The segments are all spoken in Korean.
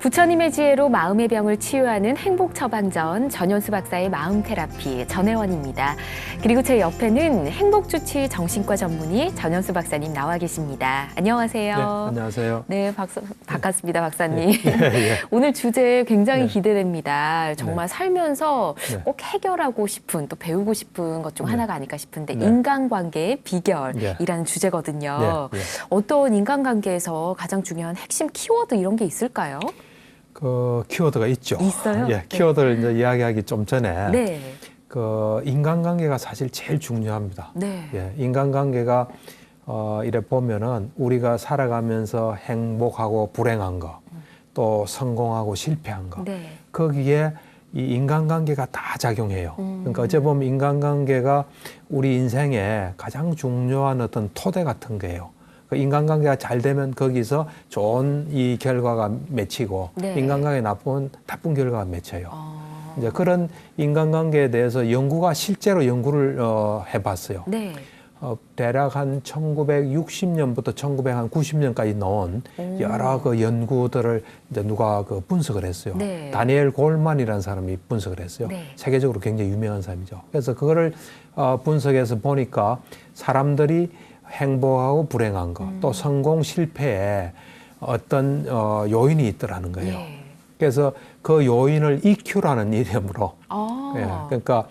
부처님의 지혜로 마음의 병을 치유하는 행복 처방전 전현수 박사의 마음 테라피 전혜원입니다. 그리고 제 옆에는 행복주치 정신과 전문의 전현수 박사님 나와 계십니다. 안녕하세요. 네, 안녕하세요. 네, 반갑습니다, 박사님. 네. 오늘 주제 굉장히 네. 기대됩니다. 정말 네. 살면서 네. 꼭 해결하고 싶은 또 배우고 싶은 것 중 네. 하나가 아닐까 싶은데 네. 인간관계의 비결이라는 네. 주제거든요. 네. 네. 어떤 인간관계에서 가장 중요한 핵심 키워드 이런 게 있을까요? 그 키워드가 있죠. 있어요? 예, 키워드를 이제 이야기하기 좀 전에 네. 그 인간관계가 사실 제일 중요합니다. 네. 예, 인간관계가 이래 보면은 우리가 살아가면서 행복하고 불행한 거, 또 성공하고 실패한 거, 네. 거기에 이 인간관계가 다 작용해요. 그러니까 어째 보면 인간관계가 우리 인생에 가장 중요한 어떤 토대 같은 거예요. 그 인간관계가 잘 되면 거기서 좋은 이 결과가 맺히고 네. 인간관계 나쁜 결과가 맺혀요. 이제 그런 인간관계에 대해서 실제로 연구를 해봤어요. 네. 대략 한 1960년부터 1990년까지 나온 여러 그 연구들을 이제 누가 그 분석을 했어요. 네. 다니엘 골만이라는 사람이 분석을 했어요. 네. 세계적으로 굉장히 유명한 사람이죠. 그래서 그거를 분석해서 보니까 사람들이 행복하고 불행한 거, 또 성공 실패에 어떤 요인이 있더라는 거예요. 예. 그래서 그 요인을 EQ라는 이름으로, 예, 그러니까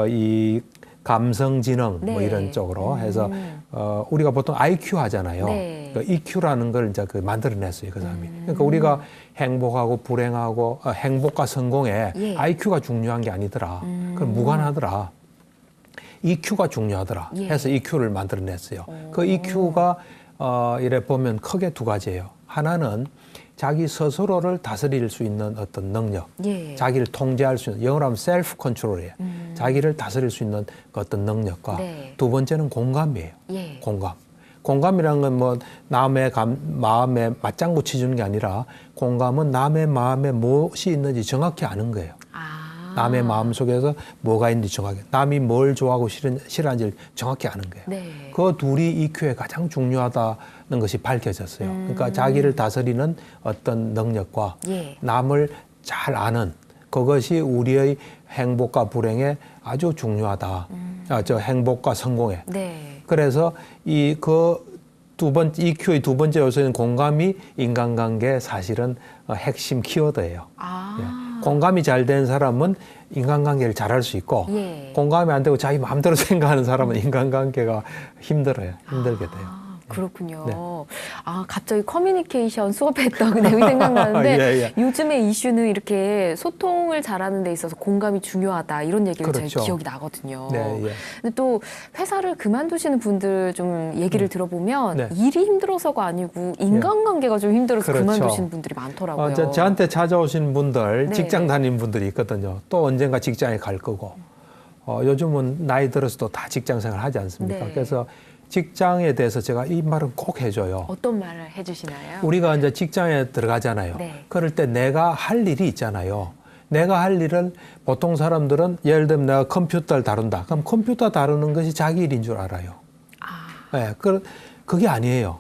이 감성지능 뭐 네. 이런 쪽으로 해서 우리가 보통 IQ 하잖아요. 네. 그 EQ라는 걸 이제 그 만들어냈어요, 그 사람이. 그러니까 우리가 행복하고 불행하고 행복과 성공에 예. IQ가 중요한 게 아니더라. 그건 무관하더라. EQ가 중요하더라 예. 해서 EQ를 만들어냈어요. 그 EQ가 이래 보면 크게 두 가지예요. 하나는 자기 스스로를 다스릴 수 있는 어떤 능력, 예. 자기를 통제할 수 있는, 영어로 하면 셀프 컨트롤이에요. 자기를 다스릴 수 있는 그 어떤 능력과 네. 두 번째는 공감이에요. 예. 공감. 공감이라는 건 뭐 남의 마음에 맞장구 치주는 게 아니라 공감은 남의 마음에 무엇이 있는지 정확히 아는 거예요. 남의 마음 속에서 뭐가 있는지 정확히, 남이 뭘 좋아하고 싫어하는지를 정확히 아는 거예요. 네. 그 둘이 EQ에 가장 중요하다는 것이 밝혀졌어요. 그러니까 자기를 다스리는 어떤 능력과 예. 남을 잘 아는 그것이 우리의 행복과 불행에 아주 중요하다. 저 행복과 성공에. 네. 그래서 EQ의 두 번째 요소인 공감이 인간관계의 사실은 핵심 키워드예요. 예. 공감이 잘 된 사람은 인간관계를 잘할 수 있고 예. 공감이 안 되고 자기 마음대로 생각하는 사람은 인간관계가 힘들게 돼요. 그렇군요. 네. 갑자기 커뮤니케이션 수업했던 그 내용이 생각나는데 예. 요즘의 이슈는 이렇게 소통을 잘하는 데 있어서 공감이 중요하다 이런 얘기를 그렇죠. 제가 기억이 나거든요. 네, 예. 근데 또 회사를 그만두시는 분들 좀 얘기를 들어보면 네. 일이 힘들어서가 아니고 인간관계가 좀 힘들어서 그렇죠. 그만두시는 분들이 많더라고요. 저한테 찾아오신 분들, 네. 직장 다니는 분들이 있거든요. 또 언젠가 직장에 갈 거고. 요즘은 나이 들어서도 다 직장 생활 하지 않습니까? 네. 그래서 직장에 대해서 제가 이 말은 꼭 해줘요. 어떤 말을 해주시나요? 우리가 이제 직장에 들어가잖아요. 네. 그럴 때 내가 할 일이 있잖아요. 내가 할 일은 보통 사람들은 예를 들면 내가 컴퓨터를 다룬다. 그럼 컴퓨터 다루는 것이 자기 일인 줄 알아요. 네, 그게 아니에요.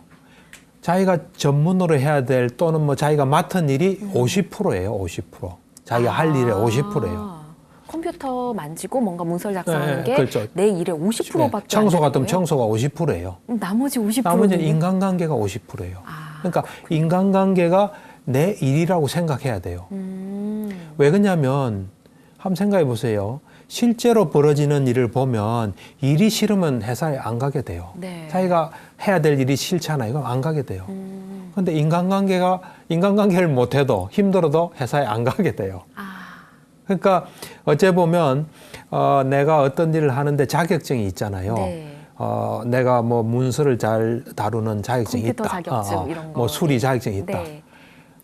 자기가 전문으로 해야 될 또는 뭐 자기가 맡은 일이 50%예요. 50%. 자기가 할 일의 50%예요. 컴퓨터 만지고 뭔가 문서를 작성하는 네, 게 그렇죠. 내 일의 50%밖에 청소 안 되는 같으면 거예요? 청소가 50%예요. 나머지 50%는 나머지는 인간관계가 50%예요. 그러니까 인간관계가 내 일이라고 생각해야 돼요. 왜 그러냐면 한번 생각해 보세요. 실제로 벌어지는 일을 보면 일이 싫으면 회사에 안 가게 돼요. 네. 자기가 해야 될 일이 싫잖아요. 그럼 안 가게 돼요. 그런데 인간관계를 못해도 힘들어도 회사에 안 가게 돼요. 그러니까 어째 보면 내가 어떤 일을 하는데 자격증이 있잖아요. 네. 내가 뭐 문서를 잘 다루는 자격증이 컴퓨터 있다. 자격증 이런 거. 뭐 수리 자격증이 있다. 네.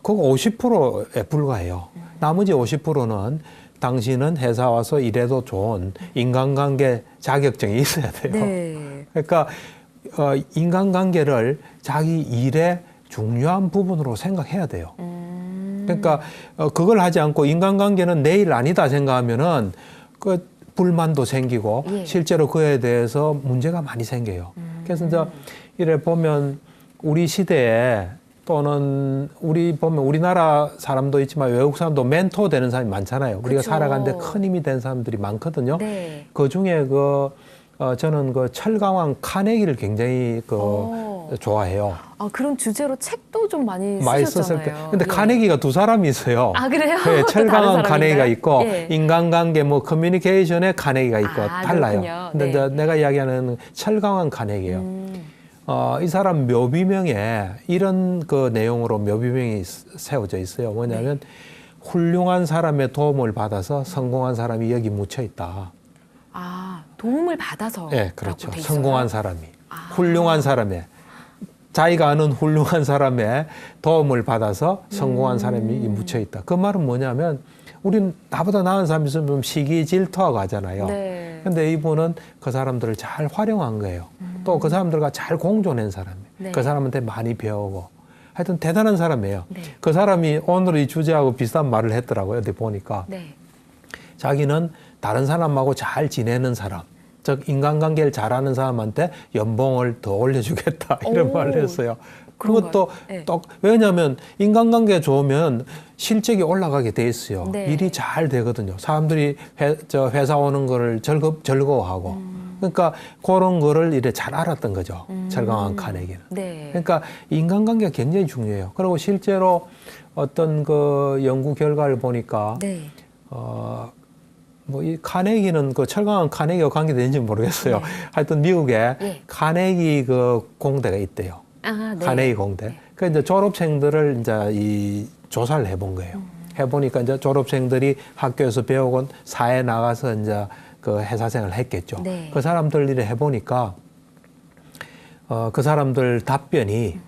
그거 50%에 불과해요. 나머지 50%는 당신은 회사 와서 일해도 좋은 인간관계 자격증이 있어야 돼요. 네. 그러니까 인간관계를 자기 일의 중요한 부분으로 생각해야 돼요. 그러니까 그걸 하지 않고 인간관계는 내 일 아니다 생각하면은 그 불만도 생기고 예. 실제로 그에 대해서 문제가 많이 생겨요. 그래서 이제 이래 보면 우리 시대에 또는 우리 보면 우리나라 사람도 있지만 외국 사람도 멘토 되는 사람이 많잖아요. 우리가 그쵸. 살아가는데 큰 힘이 된 사람들이 많거든요. 네. 그 중에 저는 철강왕 카네기를 굉장히 좋아해요. 아, 그런 주제로 책도 좀 많이 썼을 쓰셨잖아요. 때. 근데 예. 카네기가 두 사람이 있어요. 아, 그래요? 네, 또 철강왕 다른 카네기가 사람인가요? 있고 예. 인간관계 커뮤니케이션의 카네기가 있고 아, 달라요. 그렇군요. 근데 네. 이제 내가 이야기하는 철강왕 카네기예요. 이 사람 묘비명에 이런 내용으로 묘비명이 세워져 있어요. 뭐냐면 훌륭한 사람의 도움을 받아서 성공한 사람이 여기 묻혀 있다. 아, 도움을 받아서. 네, 그렇죠. 성공한 사람이. 훌륭한 사람의. 자기가 아는 훌륭한 사람의 도움을 받아서 성공한 사람이 묻혀 있다. 그 말은 뭐냐면 우린 나보다 나은 사람이 있으면 좀 시기 질투하고 하잖아요. 네. 근데 이분은 그 사람들을 잘 활용한 거예요. 또 그 사람들과 잘 공존한 사람이에요. 네. 그 사람한테 많이 배우고. 하여튼 대단한 사람이에요. 네. 그 사람이 오늘 이 주제하고 비슷한 말을 했더라고요. 어디 보니까. 네. 자기는 다른 사람하고 잘 지내는 사람, 즉 인간관계를 잘하는 사람한테 연봉을 더 올려주겠다 이런 오, 말을 했어요. 그런가요? 그것도 네. 왜냐하면 인간관계 좋으면 실적이 올라가게 돼 있어요. 네. 일이 잘 되거든요. 사람들이 회사 오는 거를 즐거워하고. 그러니까 그런 거를 이래 잘 알았던 거죠. 철강왕 카네기는. 네. 그러니까 인간관계가 굉장히 중요해요. 그리고 실제로 어떤 연구 결과를 보니까 네. 이 카네기는 철강왕 카네기와 관계되는지 모르겠어요. 네. 하여튼 미국에 네. 카네기 공대가 있대요. 아, 네. 카네기 공대. 네. 그 이제 졸업생들을 이제 조사를 해본 거예요. 해보니까 이제 졸업생들이 학교에서 배우고 사회에 나가서 이제 회사 생활을 했겠죠. 네. 그 사람들 일을 해보니까 그 사람들 답변이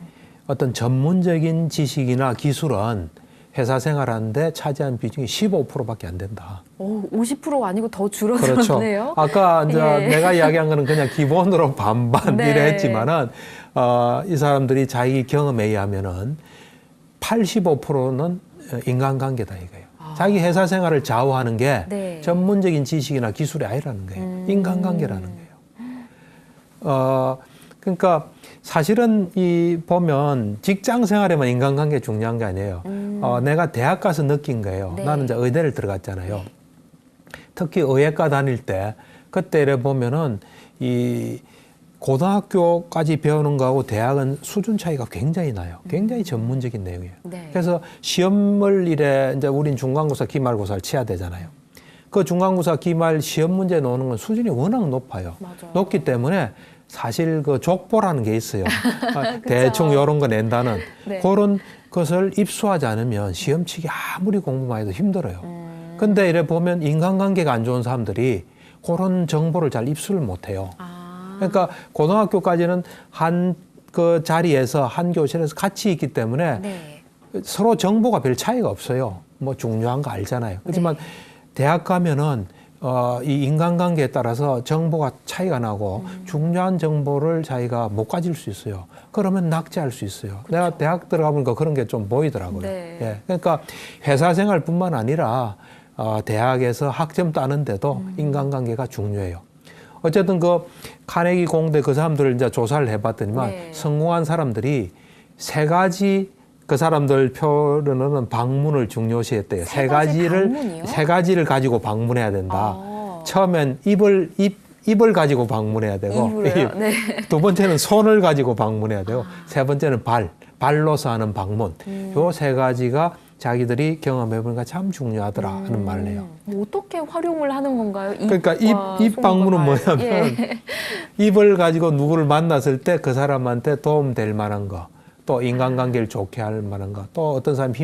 어떤 전문적인 지식이나 기술은 회사 생활하는데 차지한 비중이 15%밖에 안 된다. 오, 50% 아니고 더 그렇죠. 줄어들었네요. 아까 이제 예. 내가 이야기한 거는 그냥 기본으로 반반 네. 이래 했지만은 이 사람들이 자기 경험에 의하면은 85%는 인간관계다 이거예요. 자기 회사 생활을 좌우하는 게 네. 전문적인 지식이나 기술이 아니라는 거예요. 인간관계라는 거예요. 그러니까 사실은 보면 직장 생활에만 인간관계 중요한 게 아니에요. 내가 대학 가서 느낀 거예요. 네. 나는 이제 의대를 들어갔잖아요. 특히 의예과 다닐 때 그때 이래 보면은 이 고등학교까지 배우는 거하고 대학은 수준 차이가 굉장히 나요. 굉장히 전문적인 내용이에요. 네. 그래서 시험을 이제 우린 중간고사, 기말고사를 치야 되잖아요. 그 중간고사, 기말 시험 문제 나오는 건 수준이 워낙 높아요. 맞아요. 높기 때문에 사실 족보라는 게 있어요. 대충 이런 거 낸다는 네. 그런 것을 입수하지 않으면 시험 치기 아무리 공부만 해도 힘들어요. 근데 이래 보면 인간관계가 안 좋은 사람들이 그런 정보를 잘 입수를 못 해요. 그러니까 고등학교까지는 한 자리에서 한 교실에서 같이 있기 때문에 네. 서로 정보가 별 차이가 없어요. 뭐 중요한 거 알잖아요. 그렇지만 네. 대학 가면은 이 인간관계에 따라서 정보가 차이가 나고 중요한 정보를 자기가 못 가질 수 있어요. 그러면 낙제할 수 있어요. 그렇죠. 내가 대학 들어가 보니까 그런 게 좀 보이더라고요. 네. 예. 그러니까 회사 생활뿐만 아니라 대학에서 학점 따는데도 인간관계가 중요해요. 어쨌든 카네기 공대 그 사람들을 이제 조사를 해봤더니만 네. 성공한 사람들이 3가지 그 사람들 표현으로는 방문을 중요시했대요. 세 가지요? 3가지를 가지고 방문해야 된다. 처음엔 입을 가지고 방문해야 되고, 입으로요? 네. 두 번째는 손을 가지고 방문해야 되고, 세 번째는 발로서 하는 방문. 요 3가지가 자기들이 경험해보니까 참 중요하더라 하는 말을 해요. 뭐 어떻게 활용을 하는 건가요? 그러니까 입 방문은 뭐냐면 예. 입을 가지고 누구를 만났을 때 그 사람한테 도움될 만한 거, 또 인간관계를 좋게 할 만한 거, 또 어떤 사람이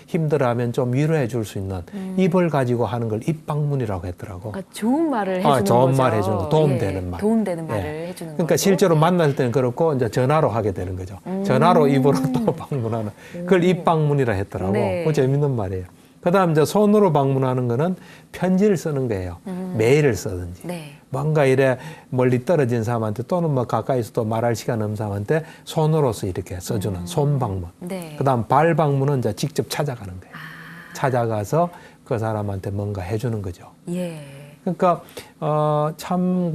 힘들어하면 좀 위로해 줄 수 있는 입을 가지고 하는 걸 입방문이라고 했더라고. 그러니까 좋은 말을 해주는 좋은 거죠. 말 해주는 거, 도움되는 말. 도움되는 말을 예. 해주는 그러니까 거죠. 실제로 만날 때는 그렇고 이제 전화로 하게 되는 거죠. 전화로 입으로 또 방문하는 그걸 입방문이라 했더라고. 네. 그거 재밌는 말이에요. 그다음 이제 손으로 방문하는 거는 편지를 쓰는 거예요. 메일을 쓰든지. 네. 뭔가 이래 멀리 떨어진 사람한테 또는 뭐 가까이서 또 말할 시간 없는 사람한테 손으로서 이렇게 써주는 손 방문. 네. 그다음 발 방문은 이제 직접 찾아가는 거예요. 찾아가서 그 사람한테 뭔가 해주는 거죠. 예. 그러니까 참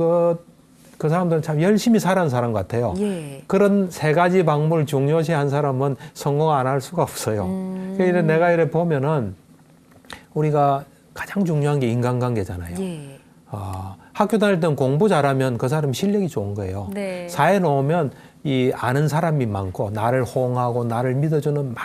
그 사람들은 참 열심히 살아는 사람 같아요. 예. 그런 세 가지 방법을 중요시한 사람은 성공 안 할 수가 없어요. 그러니까 내가 이래 보면은 우리가 가장 중요한 게 인간관계잖아요. 예. 학교 다닐 때는 공부 잘하면 그 사람 실력이 좋은 거예요. 네. 사회에 나오면 이 아는 사람이 많고 나를 호응하고 나를 믿어주는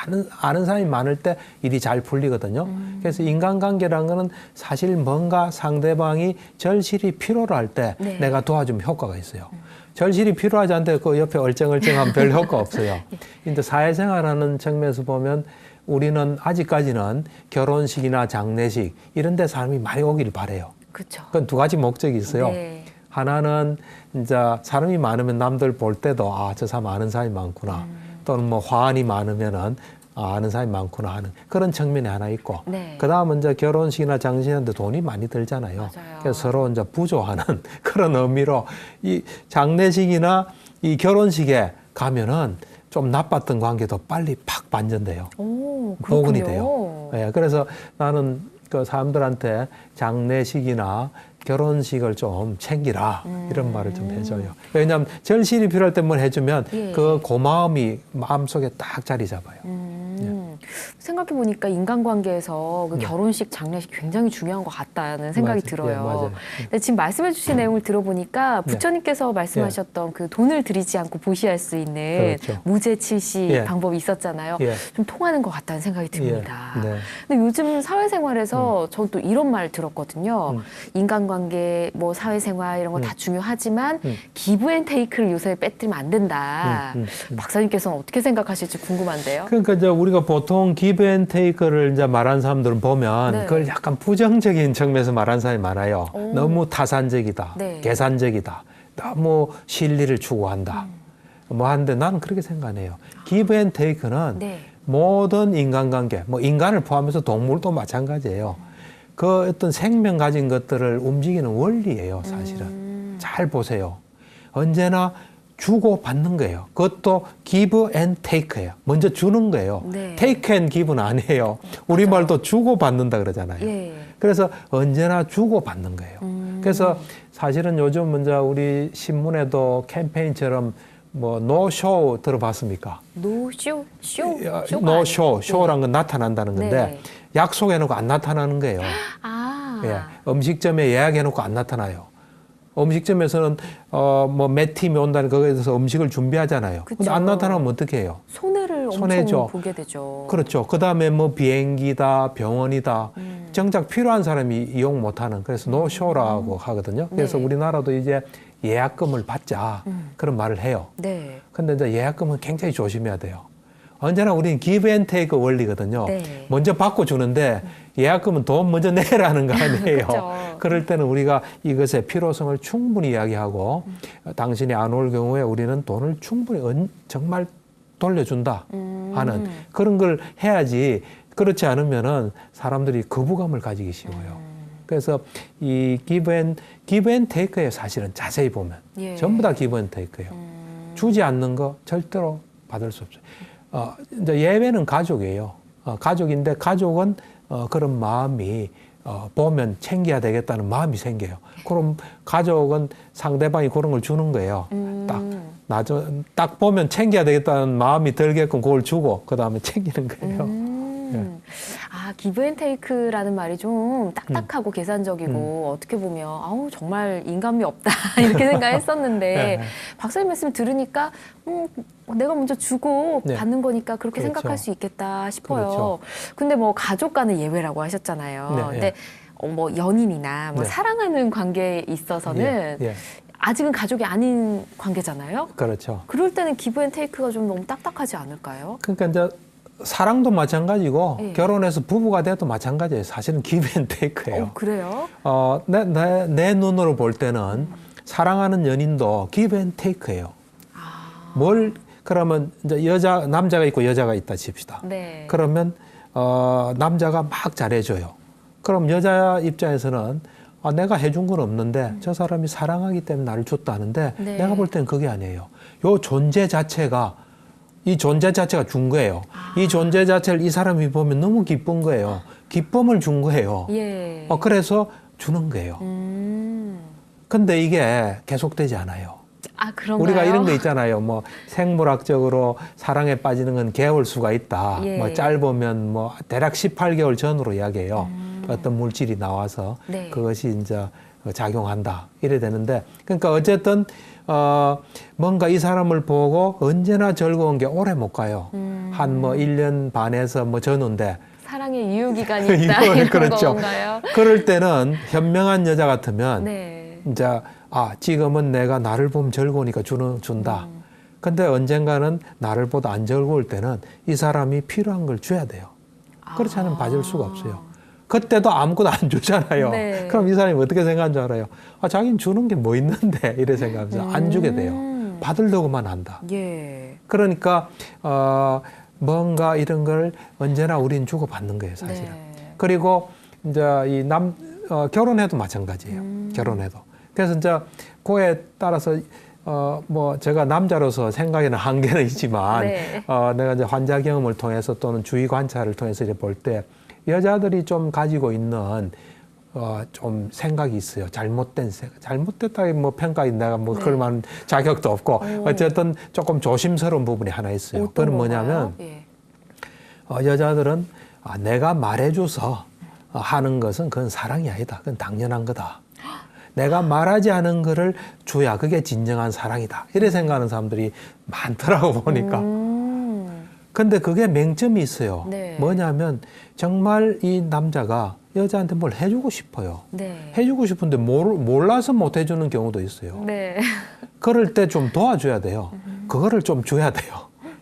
아는 사람이 많을 때 일이 잘 풀리거든요. 그래서 인간관계라는 거는 사실 뭔가 상대방이 절실히 필요로 할 때 네. 내가 도와주면 효과가 있어요. 절실히 필요하지 않은데 그 옆에 얼쩡얼쩡하면 별 효과 없어요. 근데 사회생활하는 측면에서 보면 우리는 아직까지는 결혼식이나 장례식 이런 데 사람이 많이 오길 바래요. 그렇죠. 그건 두 가지 목적이 있어요. 네. 하나는 이제 사람이 많으면 남들 볼 때도 저 사람 아는 사람이 많구나. 또는 뭐 화환이 많으면은 아는 사람이 많구나 하는 그런 측면이 하나 있고. 네. 그다음은 이제 결혼식이나 장례식인데 돈이 많이 들잖아요. 맞아요. 그래서 서로 이제 부조하는 그런 의미로 이 장례식이나 이 결혼식에 가면은 좀 나빴던 관계도 빨리 팍 반전돼요. 오, 복원이 그렇군요. 돼요. 예, 그래서 나는 그 사람들한테 장례식이나 결혼식을 좀 챙기라 이런 말을 좀 해줘요. 왜냐하면 절실히 필요할 때 뭘 해주면 예. 그 고마움이 마음속에 딱 자리 잡아요. 생각해보니까 인간관계에서 그 네. 결혼식, 장례식 굉장히 중요한 것 같다는 생각이 맞아요. 들어요. 예, 맞아요. 근데 지금 말씀해주신 내용을 들어보니까 네. 부처님께서 말씀하셨던 그 돈을 들이지 않고 보시할 수 있는 그렇죠. 무제 칠시 예. 방법이 있었잖아요. 예. 좀 통하는 것 같다는 생각이 듭니다. 예. 네. 근데 요즘 사회생활에서 저는 또 이런 말 들었거든요. 인간관계, 뭐 사회생활 이런 거 다 중요하지만 기브앤테이크를 요새 빼뜨리면 안 된다. 박사님께서는 어떻게 생각하실지 궁금한데요. 그러니까 이제 우리가 보통 기브앤테이크를 이제 말하는 사람들을 보면 네. 그걸 약간 부정적인 측면에서 말하는 사람이 많아요. 오. 너무 타산적이다, 네. 계산적이다, 너무 실리를 추구한다. 뭐 하는데 나는 그렇게 생각 안 해요. 기브앤테이크는 네. 모든 인간관계, 뭐 인간을 포함해서 동물도 마찬가지예요. 그 어떤 생명 가진 것들을 움직이는 원리예요, 사실은. 잘 보세요. 언제나 주고 받는 거예요. 그것도 give and take예요. 먼저 주는 거예요. 네. take and give는 아니에요. 우리말도 주고 받는다 그러잖아요. 예. 그래서 언제나 주고 받는 거예요. 그래서 사실은 요즘 이제 우리 신문에도 캠페인처럼 뭐 no show 들어봤습니까? 노쇼? 쇼? no show, show란 건 나타난다는 건데 네. 약속해놓고 안 나타나는 거예요. 아. 예, 음식점에 예약해놓고 안 나타나요. 음식점에서는 뭐 몇 팀이 온다는 거기에 대해서 음식을 준비하잖아요. 근데 그쵸. 안 나타나면 어떻게 해요? 손해를 손해죠. 엄청 보게 되죠. 그렇죠. 그 다음에 뭐 비행기다, 병원이다. 정작 필요한 사람이 이용 못하는 그래서 노쇼라고 하거든요. 그래서 네. 우리나라도 이제 예약금을 받자 그런 말을 해요. 네. 근데 이제 예약금은 굉장히 조심해야 돼요. 언제나 우리는 give and take 원리거든요. 네. 먼저 받고 주는데 예약금은 돈 먼저 내라는 거 아니에요. 그쵸. 그럴 때는 우리가 이것의 필요성을 충분히 이야기하고 당신이 안 올 경우에 우리는 돈을 충분히 정말 돌려준다 하는 그런 걸 해야지 그렇지 않으면은 사람들이 거부감을 가지기 쉬워요. 그래서 이 give and take예요. 사실은 자세히 보면 예. 전부 다 give and take예요. 주지 않는 거 절대로 받을 수 없어요. 이제 예외는 가족이에요. 가족인데 가족은 그런 마음이 보면 챙겨야 되겠다는 마음이 생겨요. 그럼 가족은 상대방이 그런 걸 주는 거예요. 딱 보면 챙겨야 되겠다는 마음이 들게끔 그걸 주고 그 다음에 챙기는 거예요. 아, 기브앤테이크라는 말이 좀 딱딱하고 계산적이고 어떻게 보면 아우 정말 인간미 없다 이렇게 생각했었는데 네. 박사님 말씀 들으니까 내가 먼저 주고 네. 받는 거니까 그렇게 그렇죠. 생각할 수 있겠다 싶어요. 그렇죠. 근데 뭐 가족 간의 예외라고 하셨잖아요. 네, 근데 뭐 연인이나 뭐 네. 사랑하는 관계에 있어서는 예, 예. 아직은 가족이 아닌 관계잖아요. 그렇죠. 그럴 때는 기브앤테이크가 좀 너무 딱딱하지 않을까요? 그러니까 이제 사랑도 마찬가지고 예. 결혼해서 부부가 돼도 마찬가지예요. 사실은 give and take예요. 그래요? 내 눈으로 볼 때는 사랑하는 연인도 give and take예요. 그러면 이제 남자가 있고 여자가 있다 칩시다. 네. 그러면 남자가 막 잘해줘요. 그럼 여자 입장에서는 내가 해준 건 없는데 저 사람이 사랑하기 때문에 나를 줬다는데 네. 내가 볼 때는 그게 아니에요. 이 존재 자체가 준 거예요. 이 존재 자체를 이 사람이 보면 너무 기쁜 거예요. 기쁨을 준 거예요. 예. 그래서 주는 거예요. 근데 이게 계속되지 않아요. 아, 그런가요? 우리가 이런 거 있잖아요. 뭐 생물학적으로 사랑에 빠지는 건 개월 수가 있다. 예. 뭐 짧으면 뭐 대략 18개월 전으로 이야기해요. 어떤 물질이 나와서 네. 그것이 이제 작용한다. 이래 되는데 그러니까 어쨌든 뭔가 이 사람을 보고 언제나 즐거운 게 오래 못 가요. 한 뭐 1년 반에서 뭐 전후인데 사랑의 유효기간이 있다. 이런 그렇죠. 건가요? 그럴 때는 현명한 여자 같으면 네. 이제 지금은 내가 나를 보면 즐거우니까 준다. 근데 언젠가는 나를 보다 안 즐거울 때는 이 사람이 필요한 걸 줘야 돼요. 그렇지 않으면 받을 수가 없어요. 그때도 아무것도 안 주잖아요. 네. 그럼 이 사람이 어떻게 생각하는 줄 알아요? 자기는 주는 게 뭐 있는데 이래 생각하면서 안 주게 돼요. 받으려고만 한다. 예. 그러니까 뭔가 이런 걸 언제나 우린 주고받는 거예요, 사실은. 네. 그리고 이제 결혼해도 마찬가지예요. 결혼해도. 그래서 이제 그에 따라서 뭐 제가 남자로서 생각에는 한계는 있지만 네. 내가 이제 환자 경험을 통해서 또는 주위 관찰을 통해서 이제 볼 때 여자들이 좀 가지고 있는 좀 생각이 있어요. 잘못됐다기 뭐 평가에 내가 뭐 그럴 만한 자격도 없고 어쨌든 조금 조심스러운 부분이 하나 있어요. 그건 뭐냐면 예. 여자들은 내가 말해줘서 하는 것은 그건 사랑이 아니다. 그건 당연한 거다. 내가 말하지 않은 거를 줘야 그게 진정한 사랑이다. 이래 생각하는 사람들이 많더라고 보니까. 근데 그게 맹점이 있어요. 네. 뭐냐면 정말 이 남자가 여자한테 뭘 해주고 싶어요. 네. 해주고 싶은데 몰라서 못 해주는 경우도 있어요. 네. 그럴 때 좀 도와줘야 돼요. 그거를 좀 줘야 돼요.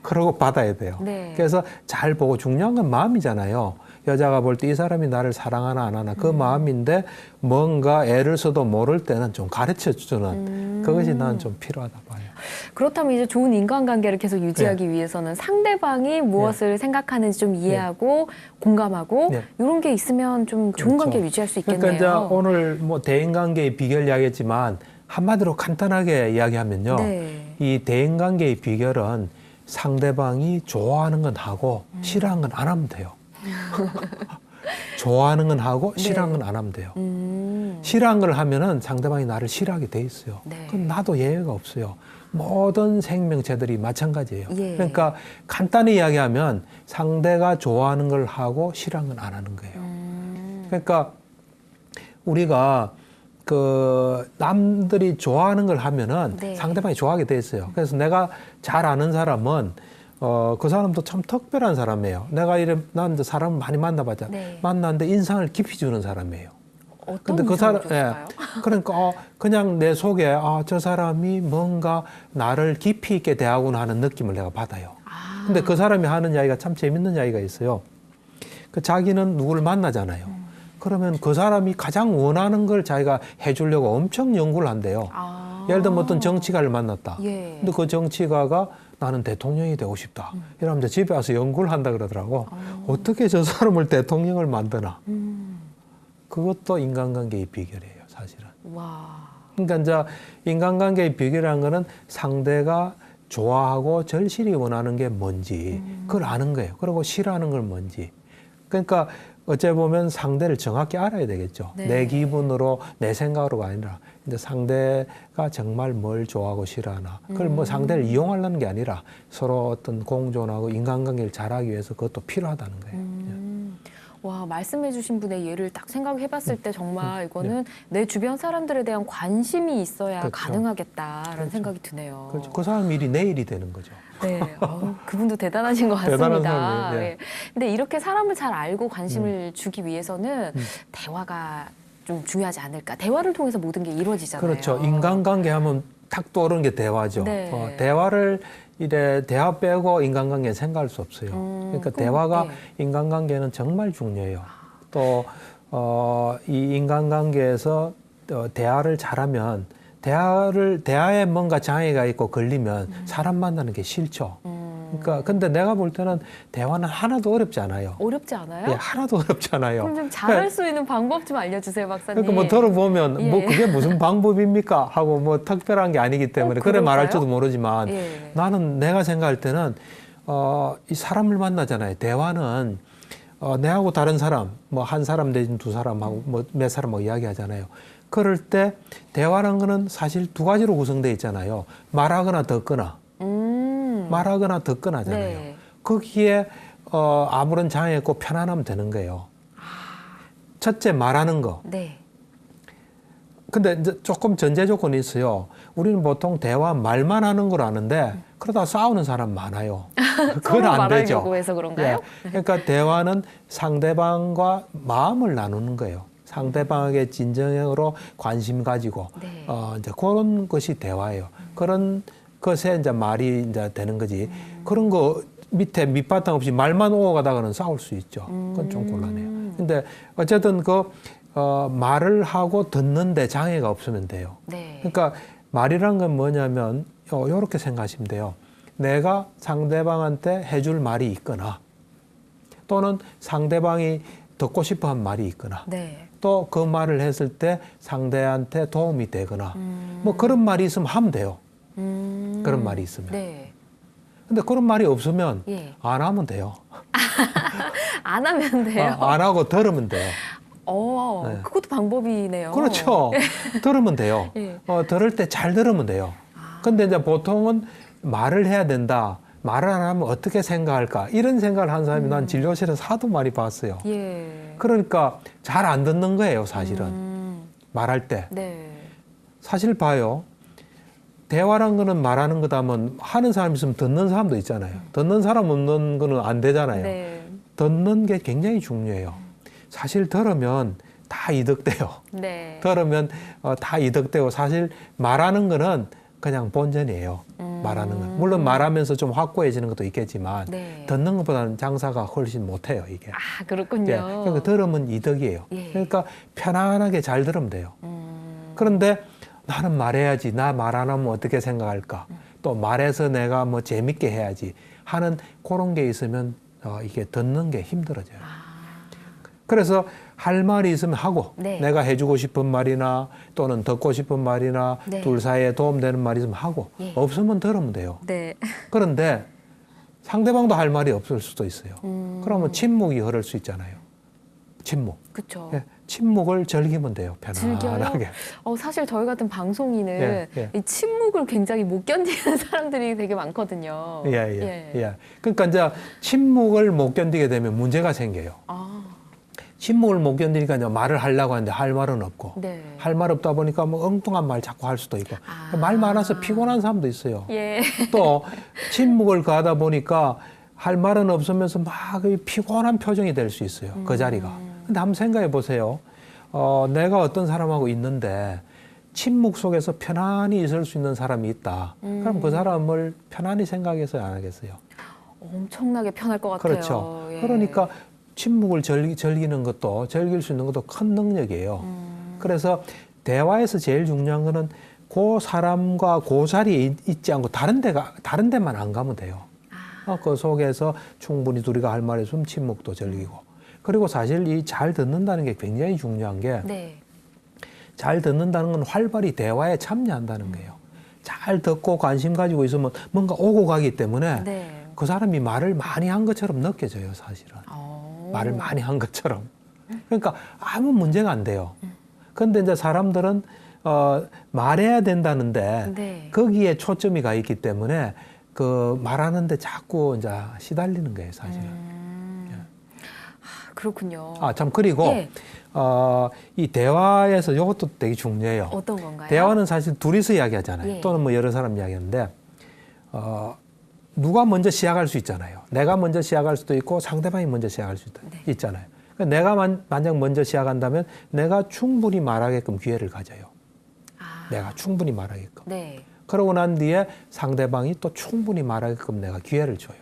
그러고 받아야 돼요. 네. 그래서 잘 보고 중요한 건 마음이잖아요. 여자가 볼 때 이 사람이 나를 사랑하나 안 하나 그 마음인데 뭔가 애를 써도 모를 때는 좀 가르쳐 주는 그것이 나는 좀 필요하다 봐요. 그렇다면 이제 좋은 인간관계를 계속 유지하기 위해서는 상대방이 무엇을 생각하는지 좀 이해하고 공감하고 네. 이런 게 있으면 좀 좋은 그렇죠. 관계 유지할 수 있겠네요. 그러니까 이제 오늘 뭐 대인관계의 비결 이야기했지만 한마디로 간단하게 이야기하면요. 네. 이 대인관계의 비결은 상대방이 좋아하는 건 하고 싫어하는 건 안 하면 돼요. 좋아하는 건 하고 싫어하는 건 안 하면 돼요. 싫어하는 걸 하면은 상대방이 나를 싫어하게 돼 있어요. 네. 그럼 나도 예외가 없어요. 모든 생명체들이 마찬가지예요. 예. 그러니까 간단히 이야기하면 상대가 좋아하는 걸 하고 싫어하는 건 안 하는 거예요. 그러니까 우리가 그 남들이 좋아하는 걸 하면은 네. 상대방이 좋아하게 돼 있어요. 그래서 내가 잘 아는 사람은 그 사람도 참 특별한 사람이에요. 난 이제 사람을 많이 만나봤잖아. 네. 만났는데 인상을 깊이 주는 사람이에요. 어떤 근데 그 인상을 사람, 줬을까요? 그러니까 그냥 내 속에 저 사람이 뭔가 나를 깊이 있게 대하구나 하는 느낌을 내가 받아요. 근데 그 사람이 하는 이야기가 참 재밌는 이야기가 있어요. 그 자기는 누구를 만나잖아요. 그러면 그 사람이 가장 원하는 걸 자기가 해주려고 엄청 연구를 한대요. 예를 들면 어떤 정치가를 만났다. 예. 근데 그 정치가가 나는 대통령이 되고 싶다. 이러면 이제 집에 와서 연구를 한다 그러더라고. 어떻게 저 사람을 대통령을 만드나. 그것도 인간관계의 비결이에요, 사실은. 와. 그러니까 이제 인간관계의 비결이라는 거는 상대가 좋아하고 절실히 원하는 게 뭔지 그걸 아는 거예요. 그리고 싫어하는 걸 뭔지. 그러니까 어째 보면 상대를 정확히 알아야 되겠죠. 네. 내 기분으로 내 생각으로가 아니라 이제 상대가 정말 뭘 좋아하고 싫어하나. 그걸 뭐 상대를 이용하려는 게 아니라 서로 어떤 공존하고 인간관계를 잘하기 위해서 그것도 필요하다는 거예요. 와, 말씀해주신 분의 예를 딱 생각해봤을 때 정말 이거는 내 주변 사람들에 대한 관심이 있어야 그렇죠. 가능하겠다라는 그렇죠. 생각이 드네요. 그렇죠. 그 사람 일이 내 일이 되는 거죠. 네, 그분도 대단하신 것 대단한 같습니다. 사람이에요. 예. 예. 근데 이렇게 사람을 잘 알고 관심을 주기 위해서는 대화가 좀 중요하지 않을까. 대화를 통해서 모든 게 이루어지잖아요. 그렇죠. 인간관계 하면 탁 떠오르는 게 대화죠. 네. 대화를 대화 빼고 인간관계는 생각할 수 없어요. 그러니까 대화가 네. 인간관계는 정말 중요해요. 또 이 인간관계에서 대화를 잘하면 대화에 뭔가 장애가 있고 걸리면 사람 만나는 게 싫죠. 그러니까 근데 내가 볼 때는 대화는 하나도 어렵지 않아요. 어렵지 않아요? 예, 하나도 어렵지 않아요. 그럼 좀 잘할 수 있는 방법 좀 알려주세요, 박사님. 그러니까 뭐 들어보면 예. 뭐 그게 무슨 방법입니까 하고 뭐 특별한 게 아니기 때문에 그래 그럴까요? 말할지도 모르지만 예. 나는 내가 생각할 때는 이 사람을 만나잖아요. 대화는 내하고 다른 사람 뭐 한 사람 내지는 두 사람하고 뭐 몇 사람하고 이야기하잖아요. 그럴 때 대화라는 거는 사실 두 가지로 구성되어 있잖아요. 말하거나 듣거나. 말하거나 듣거나잖아요. 네. 거기에 아무런 장애 없고 편안하면 되는 거예요. 첫째 말하는 거. 네. 근데 이제 조금 전제 조건이 있어요. 우리는 보통 대화 말만 하는 걸 아는데 그러다 싸우는 사람 많아요. 그건 안 되죠. 말하려고 해서 그런가요? 예. 그러니까 대화는 상대방과 마음을 나누는 거예요. 상대방에게 진정으로 관심 가지고 네. 이제 그런 것이 대화예요. 그런 것에 이제 말이 이제 되는 거지. 그런 거 밑에 밑바탕 없이 말만 오고 가다가는 싸울 수 있죠. 그건 좀 곤란해요. 근데 어쨌든 말을 하고 듣는데 장애가 없으면 돼요. 네. 그러니까 말이란 건 뭐냐면 이렇게 생각하시면 돼요. 내가 상대방한테 해줄 말이 있거나 또는 상대방이 듣고 싶어 한 말이 있거나 네. 또 그 말을 했을 때 상대한테 도움이 되거나 뭐 그런 말이 있으면 하면 돼요. 그런 말이 있으면. 네. 근데 그런 말이 없으면 예. 안 하면 돼요. 안 하면 돼요. 안 하고 들으면 돼요. 네. 그것도 방법이네요. 그렇죠. 들으면 돼요. 예. 들을 때 잘 들으면 돼요. 근데 이제 보통은 말을 해야 된다. 말을 안 하면 어떻게 생각할까? 이런 생각을 한 사람이 난 진료실에서 하도 많이 봤어요. 예. 그러니까 잘 안 듣는 거예요, 사실은. 말할 때. 네. 사실 봐요. 대화란 거는 말하는 거다면 하는 사람 있으면 듣는 사람도 있잖아요. 듣는 사람 없는 거는 안 되잖아요. 네. 듣는 게 굉장히 중요해요. 사실 들으면 다 이득돼요. 네. 들으면 다 이득되고 사실 말하는 거는 그냥 본전이에요. 말하는 건. 물론 말하면서 좀 확고해지는 것도 있겠지만 네. 듣는 것보다는 장사가 훨씬 못해요, 이게. 아, 그렇군요. 예, 그러니까 들으면 이득이에요. 예. 그러니까 편안하게 잘 들으면 돼요. 그런데 나는 말해야지. 나 말 안 하면 어떻게 생각할까? 또 말해서 내가 뭐 재밌게 해야지 하는 그런 게 있으면 이게 듣는 게 힘들어져요. 그래서 할 말이 있으면 하고 네. 내가 해주고 싶은 말이나 또는 듣고 싶은 말이나 네. 둘 사이에 도움되는 말이 있으면 하고 예. 없으면 들으면 돼요. 네. 그런데 상대방도 할 말이 없을 수도 있어요. 그러면 침묵이 흐를 수 있잖아요. 침묵. 그렇죠. 예, 침묵을 즐기면 돼요. 편안하게. 사실 저희 같은 방송인은 예, 예. 이 침묵을 굉장히 못 견디는 사람들이 되게 많거든요. 예. 그러니까 이제 침묵을 못 견디게 되면 문제가 생겨요. 아, 침묵을 못 견디니까 이제 말을 하려고 하는데 할 말은 없고 네. 할 말 없다 보니까 뭐 엉뚱한 말 자꾸 할 수도 있고 아. 말 많아서 피곤한 사람도 있어요. 예. 또 침묵을 가하다 보니까 할 말은 없으면서 막 피곤한 표정이 될 수 있어요. 그 자리가. 근데 한번 생각해 보세요. 내가 어떤 사람하고 있는데 침묵 속에서 편안히 있을 수 있는 사람이 있다. 그럼 그 사람을 편안히 생각해서 안 하겠어요. 엄청나게 편할 것 같아요. 그렇죠. 예. 그러니까 침묵을 즐기는 것도 즐길 수 있는 것도 큰 능력이에요. 그래서 대화에서 제일 중요한 거는 그 사람과 그 자리에 있지 않고 다른 데만 안 가면 돼요. 그 속에서 충분히 둘이가 할 말이 있으면 침묵도 즐기고. 그리고 사실 이 잘 듣는다는 게 굉장히 중요한 게 잘 네. 듣는다는 건 활발히 대화에 참여한다는 거예요. 잘 듣고 관심 가지고 있으면 뭔가 오고 가기 때문에 네. 그 사람이 말을 많이 한 것처럼 느껴져요, 사실은. 말을 많이 한 것처럼. 그러니까 아무 문제가 안 돼요. 그런데 이제 사람들은 말해야 된다는데 네. 거기에 초점이 가 있기 때문에 그 말하는데 자꾸 이제 시달리는 거예요, 사실은. 그렇군요. 참 그리고 예. 이 대화에서 이것도 되게 중요해요. 어떤 건가요? 대화는 사실 둘이서 이야기하잖아요. 예. 또는 뭐 여러 사람 이야기하는데 누가 먼저 시작할 수 있잖아요. 내가 먼저 시작할 수도 있고 상대방이 먼저 시작할 수도 있잖아요. 그러니까 내가 만약 먼저 시작한다면 내가 충분히 말하게끔 기회를 가져요. 내가 충분히 말하게끔. 네. 그러고 난 뒤에 상대방이 또 충분히 말하게끔 내가 기회를 줘요.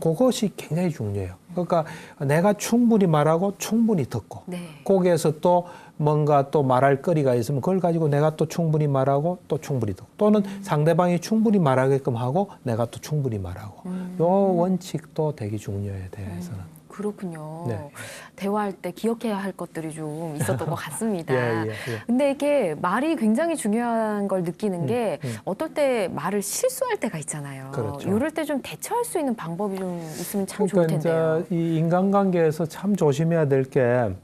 그것이 굉장히 중요해요. 그러니까 내가 충분히 말하고 충분히 듣고 네. 거기에서 또 뭔가 또 말할 거리가 있으면 그걸 가지고 내가 또 충분히 말하고 또 충분히 듣고 또는 상대방이 충분히 말하게끔 하고 내가 또 충분히 말하고 요 원칙도 되게 중요해요, 대화에서는. 그렇군요. 네. 대화할 때 기억해야 할 것들이 좀 있었던 것 같습니다. 예. 근데 이게 말이 굉장히 중요한 걸 느끼는 게 어떨 때 말을 실수할 때가 있잖아요. 그렇죠. 이럴 때 좀 대처할 수 있는 방법이 좀 있으면 참 좋을 그러니까 텐데요. 이제 이 인간관계에서 참 조심해야 될 게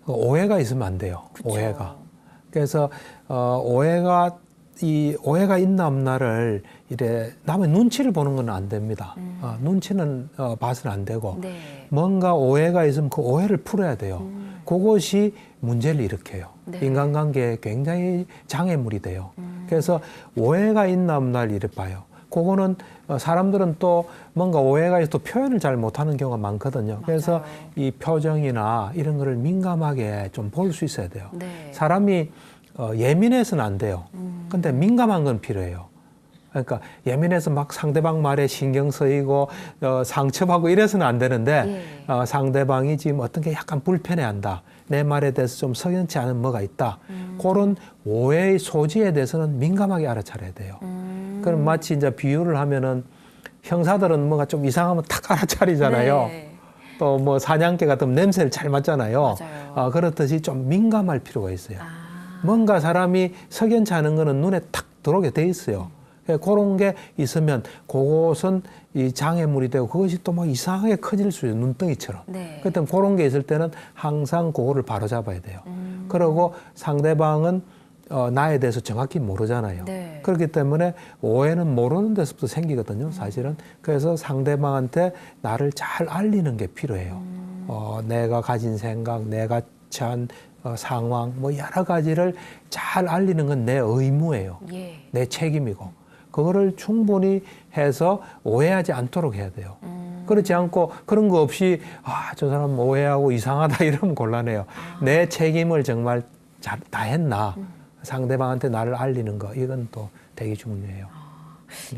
오해가 있으면 안 돼요. 그쵸. 오해가. 그래서 오해가 있나 없나를 이래 남의 눈치를 보는 건 안 됩니다. 눈치는 봐서는 안 되고 네. 뭔가 오해가 있으면 그 오해를 풀어야 돼요. 그것이 문제를 일으켜요. 네. 인간관계에 굉장히 장애물이 돼요. 그래서 오해가 있나 없나를 이래 봐요. 그거는 사람들은 또 뭔가 오해가 있어도 표현을 잘 못하는 경우가 많거든요. 그래서 맞아요. 이 표정이나 이런 거를 민감하게 좀 볼 수 있어야 돼요. 네. 사람이 예민해서는 안 돼요. 근데 민감한 건 필요해요. 그러니까 예민해서 막 상대방 말에 신경 쓰이고 상처받고 이래서는 안 되는데 상대방이 지금 어떤 게 약간 불편해한다. 내 말에 대해서 좀 석연치 않은 뭐가 있다. 그런 오해의 소지에 대해서는 민감하게 알아차려야 돼요. 그럼 마치 이제 비유를 하면은 형사들은 뭐가 좀 이상하면 탁 알아차리잖아요. 네. 또 뭐 사냥개 같은 냄새를 잘 맡잖아요. 맞아요. 그렇듯이 좀 민감할 필요가 있어요. 아. 뭔가 사람이 석연치 않은 거는 눈에 탁 들어오게 돼 있어요. 그런 게 있으면 그것은 이 장애물이 되고 그것이 또 막 이상하게 커질 수 있어요. 눈덩이처럼. 네. 그때 그런 게 있을 때는 항상 그거를 바로잡아야 돼요. 그리고 상대방은 나에 대해서 정확히 모르잖아요. 네. 그렇기 때문에 오해는 모르는 데서부터 생기거든요, 사실은. 그래서 상대방한테 나를 잘 알리는 게 필요해요. 내가 가진 생각, 내가 처한 상황, 뭐 여러 가지를 잘 알리는 건 내 의무예요. 예. 내 책임이고. 그거를 충분히 해서 오해하지 않도록 해야 돼요. 그렇지 않고 그런 거 없이 저 사람 오해하고 이상하다 이러면 곤란해요. 내 책임을 정말 잘 다 했나. 상대방한테 나를 알리는 거 이건 또 되게 중요해요.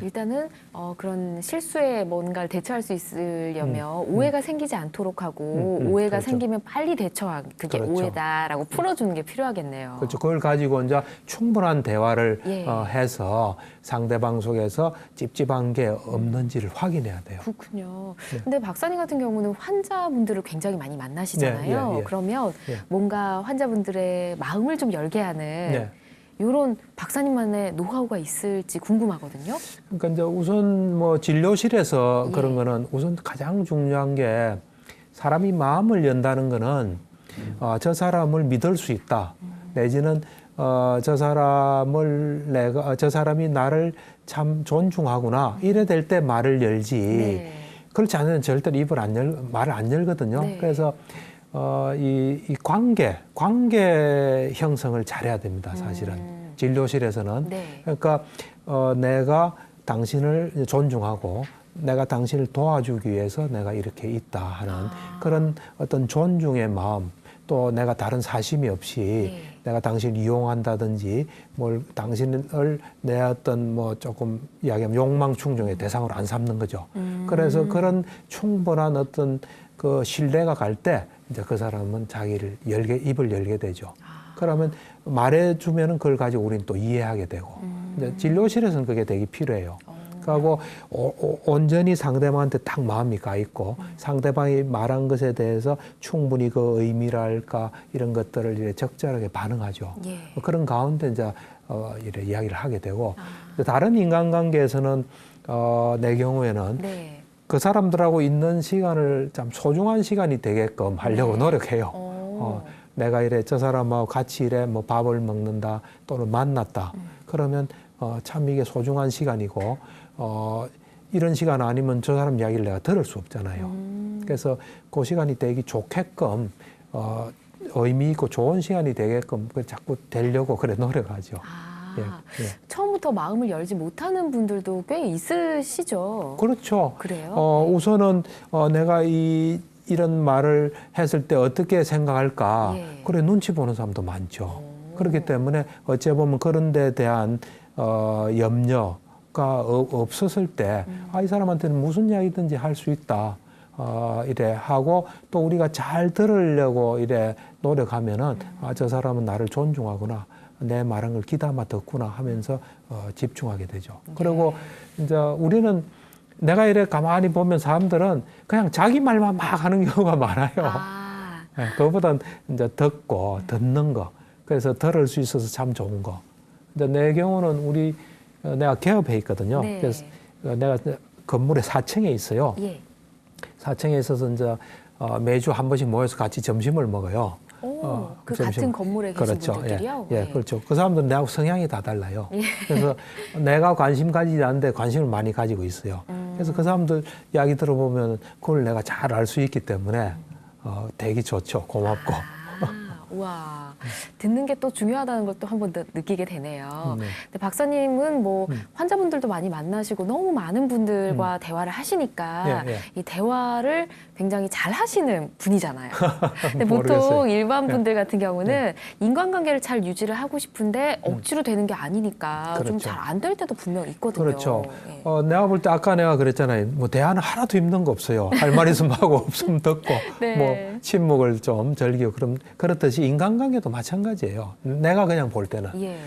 일단은 그런 실수에 뭔가를 대처할 수 있으려면 오해가 생기지 않도록 하고 오해가 그렇죠. 생기면 빨리 대처하고 그게 그렇죠. 오해다라고 풀어주는 게 필요하겠네요. 그렇죠. 그걸 가지고 이제 충분한 대화를 예. 해서 상대방 속에서 찝찝한 게 없는지를 확인해야 돼요. 그렇군요. 네. 근데 박사님 같은 경우는 환자분들을 굉장히 많이 만나시잖아요. 네, 예. 그러면 예. 뭔가 환자분들의 마음을 좀 열게 하는 네. 이런 박사님만의 노하우가 있을지 궁금하거든요. 그러니까 이제 우선 뭐 진료실에서 예. 그런 거는 우선 가장 중요한 게 사람이 마음을 연다는 거는 저 사람을 믿을 수 있다. 내지는 저 사람이 나를 참 존중하구나. 이래 될 때 말을 열지. 네. 그렇지 않으면 절대로 말을 안 열거든요. 네. 그래서 이 관계 형성을 잘해야 됩니다. 사실은 진료실에서는. 네. 그러니까 내가 당신을 존중하고 내가 당신을 도와주기 위해서 내가 이렇게 있다 하는 그런 어떤 존중의 마음, 또 내가 다른 사심이 없이 네. 내가 당신을 이용한다든지 뭘 당신을 내 어떤 뭐 조금 이야기하면 욕망 충족의 대상으로 안 삼는 거죠. 그래서 그런 충분한 어떤 그 신뢰가 갈 때 이제 그 사람은 자기를 입을 열게 되죠. 그러면 말해주면은 그걸 가지고 우리는 또 이해하게 되고. 이제 진료실에서는 그게 되게 필요해요. 그리고 온전히 상대방한테 딱 마음이 가 있고 상대방이 말한 것에 대해서 충분히 그 의미랄까 이런 것들을 이제 적절하게 반응하죠. 예. 그런 가운데 이제 이래 이야기를 하게 되고 다른 인간관계에서는 내 경우에는 네. 그 사람들하고 있는 시간을 참 소중한 시간이 되게끔 하려고 노력해요. 내가 이래 저 사람하고 같이 이래 뭐 밥을 먹는다 또는 만났다. 그러면 참 이게 소중한 시간이고 이런 시간 아니면 저 사람 이야기를 내가 들을 수 없잖아요. 그래서 그 시간이 되기 좋게끔 의미 있고 좋은 시간이 되게끔 자꾸 되려고 그래 노력하죠. 예, 예. 처음부터 마음을 열지 못하는 분들도 꽤 있으시죠. 그렇죠. 그래요? 우선은 내가 이런 말을 했을 때 어떻게 생각할까. 예. 그래 눈치 보는 사람도 많죠. 그렇기 때문에 어찌 보면 그런 데 대한 염려가 없었을 때 이 사람한테는 무슨 이야기든지 할 수 있다. 이래 하고 또 우리가 잘 들으려고 이래 노력하면은 저 사람은 나를 존중하구나. 내 말한 걸 귀담아 듣구나 하면서 집중하게 되죠. 그리고 이제 우리는 내가 이래 가만히 보면 사람들은 그냥 자기 말만 막 하는 경우가 많아요. 네, 그거보단 이제 듣는 거. 그래서 들을 수 있어서 참 좋은 거. 근데 내 경우는 내가 개업해 있거든요. 네. 그래서 내가 건물에 4층에 있어요. 예. 4층에 있어서 이제 매주 한 번씩 모여서 같이 점심을 먹어요. 그 점심- 같은 건물에 계신 그렇죠. 분들이요? 예, 그렇죠. 그 사람들은 내하고 성향이 다 달라요. 그래서 내가 관심 가지지 않는데 관심을 많이 가지고 있어요. 그래서 그 사람들 이야기 들어보면 그걸 내가 잘 알 수 있기 때문에 되게 좋죠. 고맙고. 와, 듣는 게 또 중요하다는 걸 또 한 번 더 느끼게 되네요. 네. 근데 박사님은 뭐 환자분들도 많이 만나시고 너무 많은 분들과 대화를 하시니까 예, 예. 이 대화를 굉장히 잘 하시는 분이잖아요. 근데 모르겠어요. 보통 일반 분들 같은 경우는 인간관계를 잘 유지를 하고 싶은데 억지로 되는 게 아니니까 좀 그렇죠. 잘 안 될 때도 분명 있거든요. 그렇죠. 예. 내가 볼 때 아까 내가 그랬잖아요. 뭐 대화는 하나도 힘든 거 없어요. 할 말 있으면 하고 없으면 듣고 네. 뭐 침묵을 좀 즐기고 그렇듯이 인간관계도 마찬가지예요. 내가 그냥 볼 때는 예.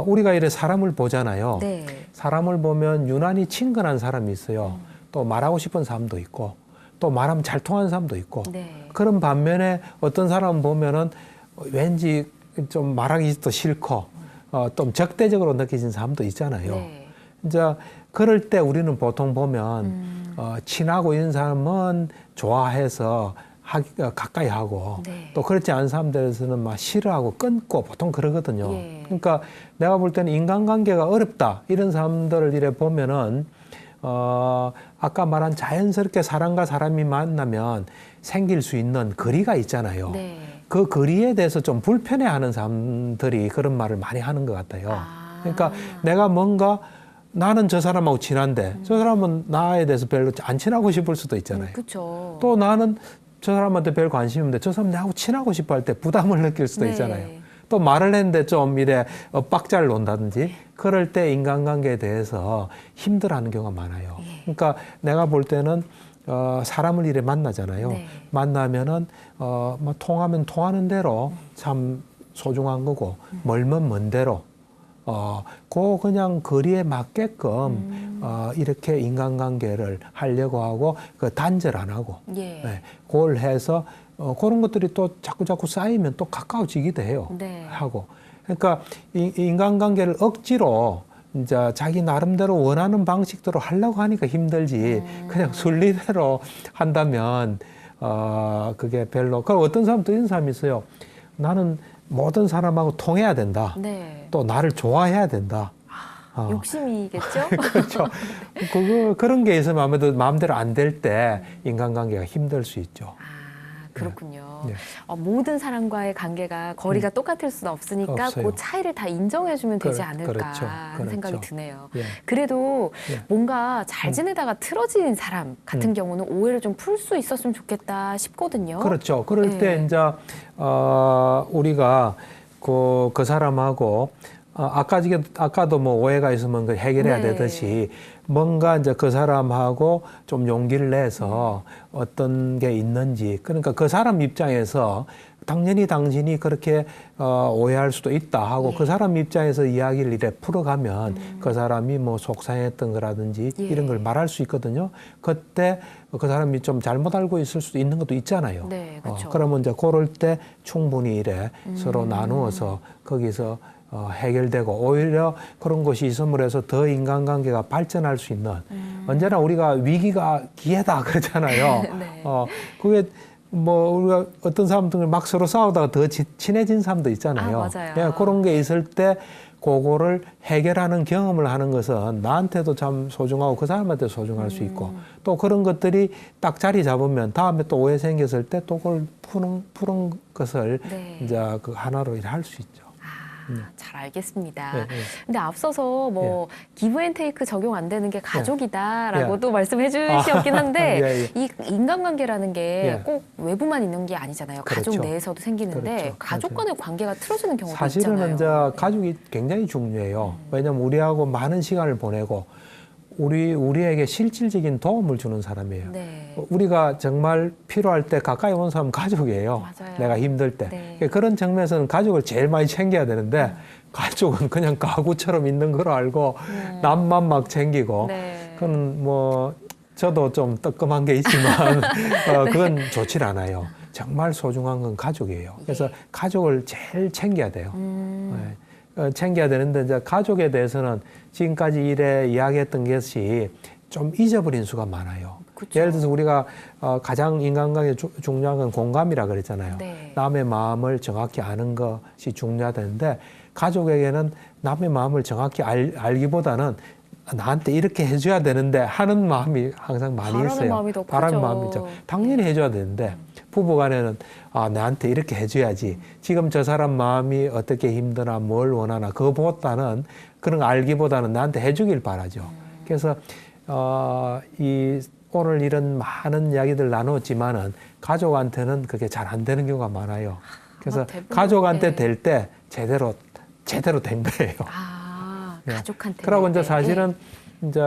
우리가 이래 사람을 보잖아요. 네. 사람을 보면 유난히 친근한 사람이 있어요. 또 말하고 싶은 사람도 있고 또 말하면 잘 통하는 사람도 있고 네. 그런 반면에 어떤 사람 보면은 왠지 좀 말하기도 싫고 좀 적대적으로 느껴진 사람도 있잖아요. 네. 이제 그럴 때 우리는 보통 보면 친하고 있는 사람은 좋아해서 가까이 하고 네. 또 그렇지 않은 사람들에서는 막 싫어하고 끊고 보통 그러거든요. 예. 그러니까 내가 볼 때는 인간관계가 어렵다 이런 사람들을 이래 보면은 아까 말한 자연스럽게 사람과 사람이 만나면 생길 수 있는 거리가 있잖아요. 네. 그 거리에 대해서 좀 불편해하는 사람들이 그런 말을 많이 하는 것 같아요. 그러니까 내가 뭔가 나는 저 사람하고 친한데 저 사람은 나에 대해서 별로 안 친하고 싶을 수도 있잖아요. 그렇죠. 또 나는 저 사람한테 별 관심이 없는데 저 사람 나하고 친하고 싶어 할 때 부담을 느낄 수도 네. 있잖아요. 또 말을 했는데 좀 이래 빡잘 논다든지 그럴 때 인간관계에 대해서 힘들어하는 경우가 많아요. 그러니까 내가 볼 때는 사람을 이래 만나잖아요. 네. 만나면은 뭐 통하면 통하는 대로 참 소중한 거고 멀면 먼 대로 그 그냥 거리에 맞게끔 이렇게 인간관계를 하려고 하고 그 단절 안 하고 예. 네, 그걸 해서 그런 것들이 또 자꾸 쌓이면 또 가까워지기도 해요. 네. 하고 그러니까 이 인간관계를 억지로 이제 자기 나름대로 원하는 방식대로 하려고 하니까 힘들지 그냥 순리대로 한다면 그게 별로. 그럼 어떤 사람도 이런 사람이 있어요. 나는 모든 사람하고 통해야 된다. 네. 또 나를 좋아해야 된다. 욕심이겠죠? 그렇죠. 그런 게 있으면 아무래도 마음대로 안 될 때 인간관계가 힘들 수 있죠. 그렇군요. 네. 모든 사람과의 관계가 거리가 똑같을 수는 없으니까 없어요. 그 차이를 다 인정해주면 되지 않을까 그렇죠. 하는 생각이 드네요. 예. 그래도 예. 뭔가 잘 지내다가 틀어진 사람 같은 경우는 오해를 좀 풀 수 있었으면 좋겠다 싶거든요. 그렇죠. 그럴 네. 때 이제 우리가 그 사람하고 아까도 뭐 오해가 있으면 그 해결해야 네. 되듯이 뭔가 이제 그 사람하고 좀 용기를 내서 어떤 게 있는지 그러니까 그 사람 입장에서 당연히 당신이 그렇게 오해할 수도 있다 하고 그 사람 입장에서 이야기를 이래 풀어가면 그 사람이 뭐 속상했던 거라든지 이런 걸 말할 수 있거든요. 그때 그 사람이 좀 잘못 알고 있을 수도 있는 것도 있잖아요. 네, 그렇죠. 그러면 이제 그럴 때 충분히 이래 서로 나누어서 거기서 해결되고 오히려 그런 것이 있음으로 해서 더 인간관계가 발전할 수 있는 언제나 우리가 위기가 기회다 그러잖아요. 네. 그게 뭐 우리가 어떤 사람들 막 서로 싸우다가 더 친해진 사람도 있잖아요. 맞아요. 예, 그런 게 있을 때 그거를 해결하는 경험을 하는 것은 나한테도 참 소중하고 그 사람한테 소중할 수 있고 또 그런 것들이 딱 자리 잡으면 다음에 또 오해 생겼을 때 또 그걸 푸는 것을 네. 이제 그 하나로 할 수 있죠. 잘 알겠습니다. 네, 네. 근데 앞서서 뭐 기브 앤 테이크 적용 안 되는 게 가족이다라고도 말씀해 주셨긴 한데 예, 예. 이 인간관계라는 게 예. 꼭 외부만 있는 게 아니잖아요. 가족 그렇죠. 내에서도 생기는데 그렇죠. 가족 간의 관계가 틀어지는 경우도 사실은 있잖아요. 이제 가족이 굉장히 중요해요. 왜냐하면 우리하고 많은 시간을 보내고 우리에게 실질적인 도움을 주는 사람이에요. 네. 우리가 정말 필요할 때 가까이 온 사람은 가족이에요. 맞아요. 내가 힘들 때. 네. 그런 측면에서는 가족을 제일 많이 챙겨야 되는데 가족은 그냥 가구처럼 있는 걸 알고 남만 막 챙기고 네. 그건 뭐 저도 좀 뜨끔한 게 있지만 그건 좋질 않아요. 정말 소중한 건 가족이에요. 그래서 가족을 제일 챙겨야 돼요. 네. 챙겨야 되는데 이제 가족에 대해서는 지금까지 이야기했던 것이 좀 잊어버린 수가 많아요. 그쵸. 예를 들어서 우리가 가장 인간관계에 중요한 건 공감이라 그랬잖아요. 네. 남의 마음을 정확히 아는 것이 중요하다는데 가족에게는 남의 마음을 정확히 알기보다는 나한테 이렇게 해줘야 되는데 하는 마음이 항상 많이 바라는 있어요. 마음이 더 바라는 크죠. 마음이죠. 당연히 해줘야 되는데 부부간에는 나한테 이렇게 해줘야지. 지금 저 사람 마음이 어떻게 힘드나 뭘 원하나 그거보다는 그런 거 알기보다는 나한테 해주길 바라죠. 그래서 오늘 이런 많은 이야기들 나눴지만은 가족한테는 그게 잘 안 되는 경우가 많아요. 그래서 가족한테 될 때 제대로 된 거예요. 가족한테. 그러고 이제 사실은 이제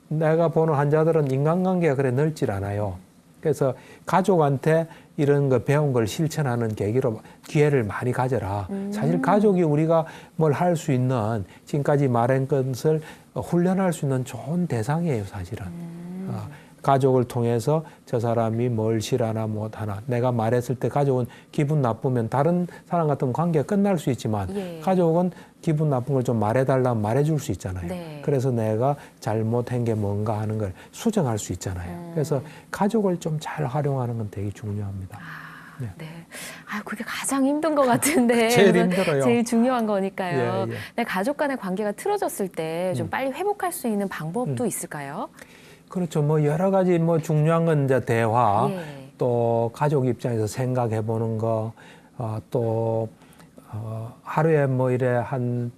내가 보는 환자들은 인간관계가 그래 넓질 않아요. 그래서 가족한테 이런 거 배운 걸 실천하는 계기로 기회를 많이 가져라. 사실 가족이 우리가 뭘 할 수 있는 지금까지 말한 것을 훈련할 수 있는 좋은 대상이에요, 사실은. 가족을 통해서 저 사람이 뭘 싫어하나 못하나 내가 말했을 때 가족은 기분 나쁘면 다른 사람 같으면 관계가 끝날 수 있지만 가족은 기분 나쁜 걸 좀 말해달라면 말해줄 수 있잖아요. 네. 그래서 내가 잘못한 게 뭔가 하는 걸 수정할 수 있잖아요. 그래서 가족을 좀 잘 활용하는 건 되게 중요합니다. 네. 그게 가장 힘든 것 같은데. 제일 힘들어요. 제일 중요한 거니까요. 예. 내 가족 간의 관계가 틀어졌을 때 좀 빨리 회복할 수 있는 방법도 있을까요? 그렇죠. 뭐 여러 가지 뭐 중요한 건 이제 대화, 예. 또 가족 입장에서 생각해 보는 거, 또 하루에 뭐 이래 한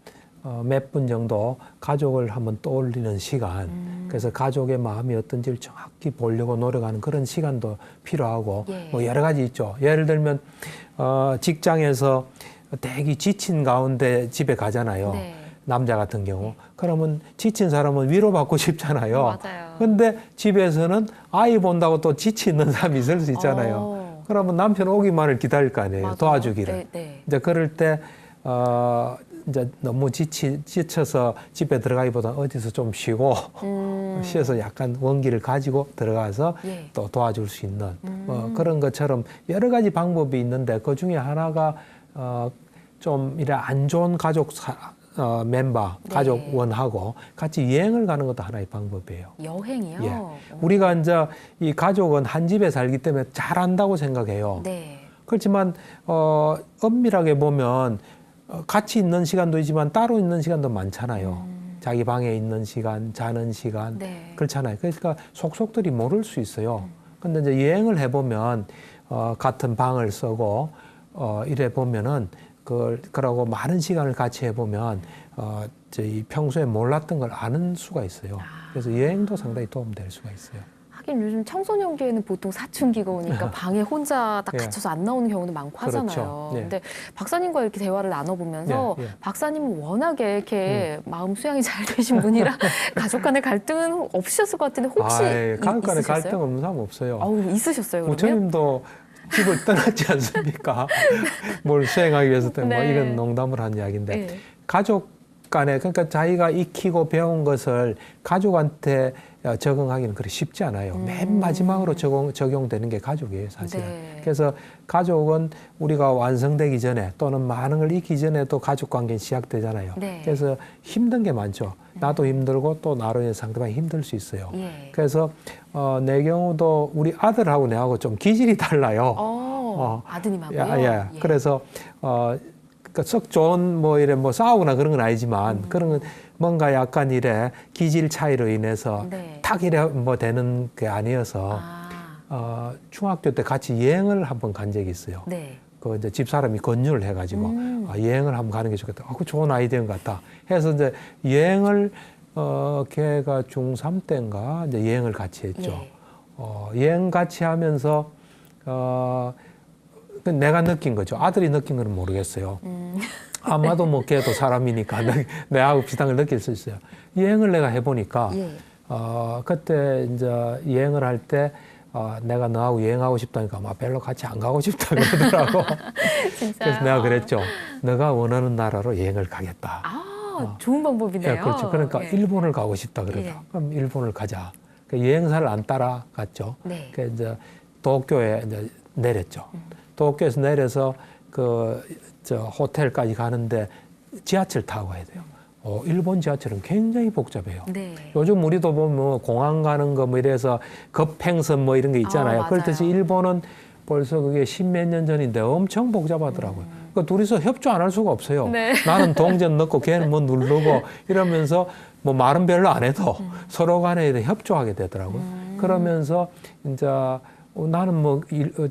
몇 분 정도 가족을 한번 떠올리는 시간. 그래서 가족의 마음이 어떤지를 정확히 보려고 노력하는 그런 시간도 필요하고 뭐 여러 가지 있죠. 예를 들면 직장에서 되게 지친 가운데 집에 가잖아요. 네. 남자 같은 경우. 그러면 지친 사람은 위로받고 싶잖아요. 맞아요. 근데 집에서는 아이 본다고 또 지치 있는 사람이 있을 수 있잖아요. 그러면 남편 오기만을 기다릴 거 아니에요. 맞아요. 도와주기를. 네. 이제 그럴 때, 이제 너무 지쳐서 집에 들어가기보다 어디서 좀 쉬고, 쉬어서 약간 원기를 가지고 들어가서 또 도와줄 수 있는, 그런 것처럼 여러 가지 방법이 있는데 그 중에 하나가, 좀 이래 안 좋은 가족 멤버, 가족원하고 같이 여행을 가는 것도 하나의 방법이에요. 여행이요? 예. 우리가 이제 이 가족은 한 집에 살기 때문에 잘 안다고 생각해요. 네. 그렇지만 엄밀하게 보면 같이 있는 시간도 있지만 따로 있는 시간도 많잖아요. 자기 방에 있는 시간, 자는 시간 그렇잖아요. 그러니까 속속들이 모를 수 있어요. 근데 이제 여행을 해보면 같은 방을 쓰고 이래 보면은 그러고 많은 시간을 같이 해보면 저희 평소에 몰랐던 걸 아는 수가 있어요. 그래서 여행도 상당히 도움될 수가 있어요. 하긴 요즘 청소년기에는 보통 사춘기가 오니까 방에 혼자 딱 갇혀서 안 나오는 경우도 많고 하잖아요. 그렇죠. 근데 박사님과 이렇게 대화를 나눠보면서 박사님은 워낙에 이렇게 마음 수양이 잘 되신 분이라 가족 간의 갈등은 없으셨을 것 같은데 혹시 가족 간의 있으셨어요? 갈등 없는 사람 없어요. 있으셨어요, 그러면? 부처님도 집을 떠났지 않습니까? 뭘 수행하기 위해서 뭐 이건 농담을 한 이야기인데 가족 간에 그러니까 자기가 익히고 배운 것을 가족한테 적용하기는 그리 쉽지 않아요. 맨 마지막으로 적용되는 게 가족이에요, 사실은. 그래서 가족은 우리가 완성되기 전에 또는 많은 걸 익히기 전에 또 가족 관계는 시작되잖아요. 그래서 힘든 게 많죠. 나도 힘들고 또 나로 인해 상대방이 힘들 수 있어요. 그래서 내 경우도 우리 아들하고 내하고 좀 기질이 달라요. 아드님하고요? 그래서 썩 좋은 뭐 이래 뭐 싸우거나 그런 건 아니지만 그런 건 뭔가 약간 이래 기질 차이로 인해서 탁 이래 뭐 되는 게 아니어서 중학교 때 같이 여행을 한번 간 적이 있어요. 그 이제 집사람이 권유를 해가지고 여행을 한번 가는 게 좋겠다. 그 좋은 아이디어인 것 같다. 해서 이제 여행을 걔가 중3 때인가 이제 여행을 같이 했죠. 여행 같이 하면서 내가 느낀 거죠. 아들이 느낀 건 모르겠어요. 아마도 뭐 걔도 사람이니까 내하고 비슷한 걸 느낄 수 있어요. 여행을 내가 해보니까 그때 이제 여행을 할 때 내가 너하고 여행하고 싶다니까 막 별로 같이 안 가고 싶다 그러더라고. 그래서 내가 그랬죠. 너가 원하는 나라로 여행을 가겠다. 좋은 방법이네요. 그렇죠. 그러니까 일본을 가고 싶다 그러다. 그럼 일본을 가자. 여행사를 안 따라갔죠. 그 이제 도쿄에 이제 내렸죠. 도쿄에서 내려서 호텔까지 가는데 지하철 타고 가야 돼요. 일본 지하철은 굉장히 복잡해요. 네. 요즘 우리도 보면 뭐 공항 가는 거 뭐 이래서 급행선 뭐 이런 게 있잖아요. 맞아요. 그렇듯이 일본은 벌써 그게 십몇 년 전인데 엄청 복잡하더라고요. 그러니까 둘이서 협조 안 할 수가 없어요. 네. 나는 동전 넣고 걔는 뭐 누르고 이러면서 뭐 말은 별로 안 해도 서로 간에 이렇게 협조하게 되더라고요. 그러면서 이제 나는 뭐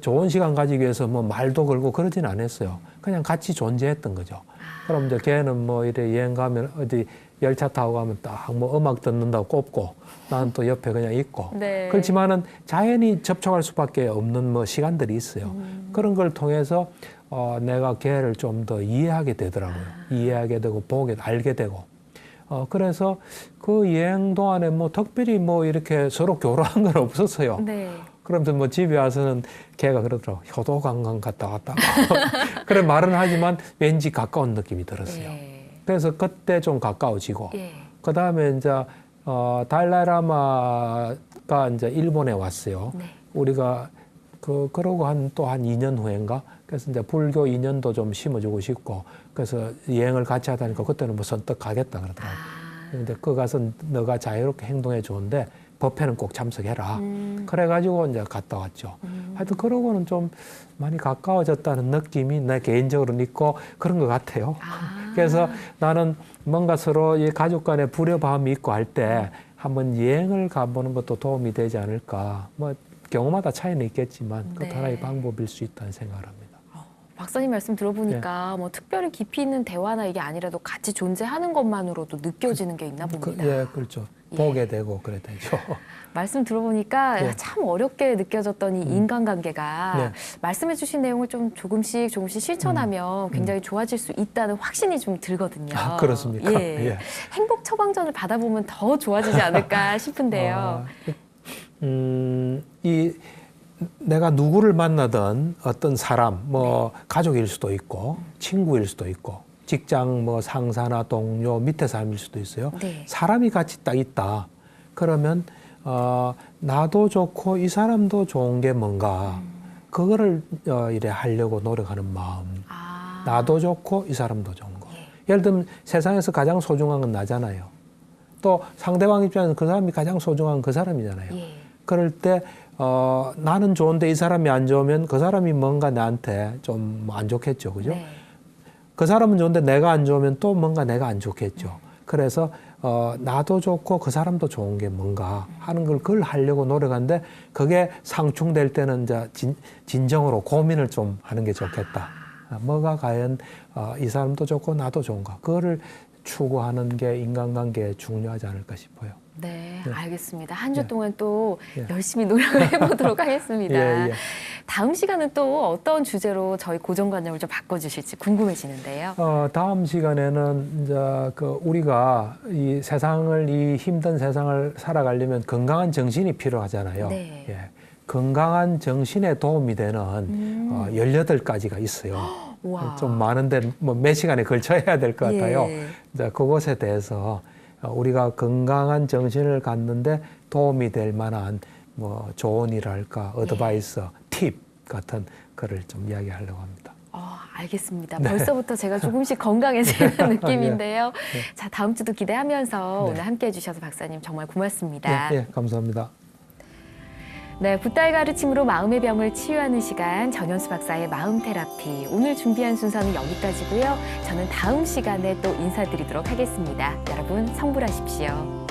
좋은 시간 가지기 위해서 뭐 말도 걸고 그러진 않았어요. 그냥 같이 존재했던 거죠. 그럼 이제 걔는 뭐 이래 여행 가면 어디 열차 타고 가면 딱 뭐 음악 듣는다고 꼽고 나는 또 옆에 그냥 있고. 네. 그렇지만은 자연히 접촉할 수밖에 없는 뭐 시간들이 있어요. 그런 걸 통해서 내가 걔를 좀 더 이해하게 되더라고요. 이해하게 되고 알게 되고. 그래서 그 여행 동안에 뭐 특별히 뭐 이렇게 서로 교류한 건 없었어요. 네. 그러면서 뭐 집에 와서는 걔가 그러더라고. 효도관광 갔다 왔다고. 그래 말은 하지만 왠지 가까운 느낌이 들었어요. 예. 그래서 그때 좀 가까워지고. 예. 그 다음에 이제 달라이라마가 이제 일본에 왔어요. 네. 우리가 그러고 또 한 2년 후인가? 그래서 이제 불교 인연도 좀 심어주고 싶고, 그래서 여행을 같이 하다니까 그때는 뭐 선뜻 가겠다 그러더라고요. 근데 그 가서 너가 자유롭게 행동해 좋은데 법회는 꼭 참석해라. 그래가지고 이제 갔다 왔죠. 하여튼 그러고는 좀 많이 가까워졌다는 느낌이 내 개인적으로는 있고 그런 것 같아요. 그래서 나는 뭔가 서로 이 가족 간의 불협화음이 있고 할 때 한번 여행을 가보는 것도 도움이 되지 않을까. 뭐 경우마다 차이는 있겠지만 그것도 네. 하나의 방법일 수 있다는 생각을 합니다. 박사님 말씀 들어보니까 뭐 특별히 깊이 있는 대화나 이게 아니라도 같이 존재하는 것만으로도 느껴지는 게 있나 봅니다. 예, 그렇죠. 예. 보게 되고 그래 되죠. 말씀 들어보니까 네. 참 어렵게 느껴졌던 이 인간관계가 네. 말씀해주신 내용을 좀 조금씩 실천하면 굉장히 좋아질 수 있다는 확신이 좀 들거든요. 아, 그렇습니까? 예. 예. 행복 처방전을 받아보면 더 좋아지지 않을까 싶은데요. 내가 누구를 만나든 어떤 사람, 뭐 가족일 수도 있고 친구일 수도 있고 직장 뭐 상사나 동료 밑에 사람일 수도 있어요. 네. 사람이 같이 딱 있다. 그러면 나도 좋고 이 사람도 좋은 게 뭔가 그거를 이래 하려고 노력하는 마음. 나도 좋고 이 사람도 좋은 거. 예를 들면 세상에서 가장 소중한 건 나잖아요. 또 상대방 입장에서 그 사람이 가장 소중한 그 사람이잖아요. 예. 그럴 때 나는 좋은데 이 사람이 안 좋으면 그 사람이 뭔가 나한테 좀 안 좋겠죠. 그죠? 네. 그 사람은 좋은데 내가 안 좋으면 또 뭔가 내가 안 좋겠죠. 그래서 나도 좋고 그 사람도 좋은 게 뭔가 하는 걸 그걸 하려고 노력하는데 그게 상충될 때는 이제 진정으로 고민을 좀 하는 게 좋겠다. 뭐가 과연 이 사람도 좋고 나도 좋은가. 그거를 추구하는 게 인간관계에 중요하지 않을까 싶어요. 네, 네. 알겠습니다. 한 주 네. 동안 또 예. 열심히 노력을 해보도록 하겠습니다. 예, 예. 다음 시간은 또 어떤 주제로 저희 고정관념을 좀 바꿔주실지 궁금해지는데요. 다음 시간에는 이제 우리가 이 세상을 이 힘든 세상을 살아가려면 건강한 정신이 필요하잖아요. 네. 예. 건강한 정신에 도움이 되는 18가지가 있어요. 우와. 좀 많은데 뭐 몇 시간에 걸쳐 해야 될 것 같아요. 예. 이제 그것에 대해서 우리가 건강한 정신을 갖는데 도움이 될 만한 뭐 조언이랄까 어드바이스, 팁 같은 거를 좀 이야기하려고 합니다. 알겠습니다. 네. 벌써부터 제가 조금씩 건강해지는 느낌인데요. 네. 자, 다음 주도 기대하면서 네. 오늘 함께해 주셔서 박사님 정말 고맙습니다. 예, 감사합니다. 네, 붓달 가르침으로 마음의 병을 치유하는 시간 전현수 박사의 마음 테라피. 오늘 준비한 순서는 여기까지고요. 저는 다음 시간에 또 인사드리도록 하겠습니다. 여러분 성불하십시오.